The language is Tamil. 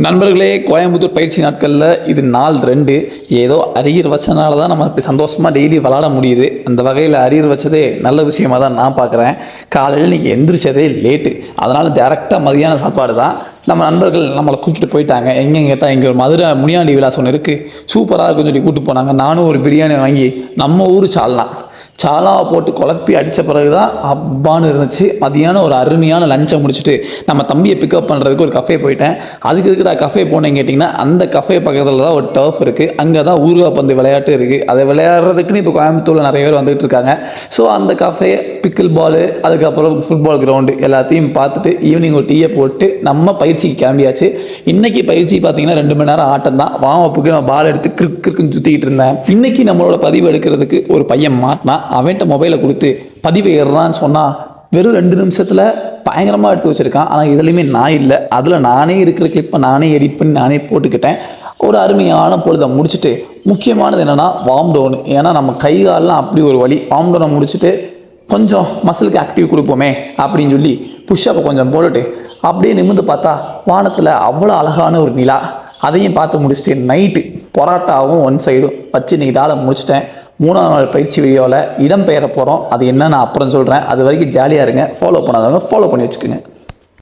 நண்பர்களே, கோயம்புத்தூர் பயிற்சி நாட்களில் இது நாள் 2. ஏதோ அரியர் வச்சனால தான் நம்ம இப்படி சந்தோஷமாக டெய்லி விளாட முடியுது. அந்த வகையில் அரியர் வச்சதே நல்ல விஷயமாக தான் நான் பார்க்குறேன். காலையில் இன்றைக்கி எந்திரிச்சதே லேட்டு, அதனால் டேரெக்டாக மதியான சாப்பாடு தான். நம்ம நண்பர்கள் நம்மளை கூப்பிட்டு போயிட்டாங்க. எங்கேன்னு கேட்டால் இங்கே ஒரு மதுரை முனியாண்டி விலாஸ் ஒன்று இருக்குது, சூப்பராக இருக்குன்னு சொல்லி கூப்பிட்டு போனாங்க. நானும் ஒரு பிரியாணி வாங்கி நம்ம ஊர் சால்னாவை போட்டு குழப்பி அடித்த பிறகு தான் அப்பான்னு இருந்துச்சு. மதியானம் ஒரு அருமையான லஞ்சை முடிச்சுட்டு நம்ம தம்பியை பிக்கப் பண்ணுறதுக்கு ஒரு கஃபே போயிட்டேன். அதுக்கு இருக்கிற கஃபே போனேன்னு கேட்டிங்கன்னா, அந்த கஃபே பக்கத்தில் தான் ஒரு டர்ஃப் இருக்குது. அங்கே தான் ஊர்வா பந்து விளையாட்டு இருக்குது. அதை விளையாடுறதுக்குன்னு இப்போ கோயம்புத்தூரில் நிறைய பேர் வந்துகிட்டு இருக்காங்க. ஸோ அந்த கஃபே, பிக்கிள் பாலு, அதுக்கப்புறம் ஃபுட்பால் கிரவுண்டு எல்லாத்தையும் பார்த்துட்டு ஈவினிங் ஒரு டீயை போட்டு நம்ம பயிற்சிக்கு கிளம்பியாச்சு. இன்றைக்கி பயிற்சி பார்த்தீங்கன்னா 2 மணி நேரம் ஆட்டம் தான். வாமப்புக்கு நான் பால் எடுத்து கிறுக்குன்னு சுற்றிக்கிட்டு இருந்தேன். இன்றைக்கி நம்மளோட பதிவு எடுக்கிறதுக்கு ஒரு பையன் மாட்டினான். அவன்கிட்ட மொபைலை கொடுத்து பதிவு ஏறுறான்னு சொன்னால் வெறும் 2 நிமிஷத்தில் பயங்கரமாக எடுத்து வச்சுருக்கான். ஆனால் இதுலேயுமே நான் இல்லை. அதில் நானே இருக்கிற கிளிப்பை நானே எடிட் பண்ணி நானே போட்டுக்கிட்டேன். ஒரு அருமையான பொழுதை முடிச்சுட்டு, முக்கியமானது என்னென்னா வார்ம் டவுனு. ஏன்னா நம்ம கை காலெலாம் அப்படி ஒரு வலி. வார்ம் டவுனை முடிச்சுட்டு கொஞ்சம் மசிலுக்கு ஆக்டிவ் கொடுப்போமே அப்படின்னு சொல்லி புஷ்அப்பை கொஞ்சம் போட்டுட்டு அப்படியே நிமிர்ந்து பார்த்தா வானத்தில் அவ்வளோ அழகான ஒரு நிலா. அதையும் பார்த்து முடிச்சுட்டு நைட்டு பரோட்டாவும் 1 சைடும் வச்சு இன்றைக்கி தாளை முடிச்சிட்டேன். 3ஆம் நாள் பயிற்சி வீடியோவில் இடம் பெயர போகிறோம். அது என்ன நான் அப்புறம் சொல்கிறேன். அது வரைக்கும் ஜாலியாக இருங்க. ஃபாலோ பண்ணாதவங்க ஃபாலோ பண்ணி வச்சுக்கோங்க.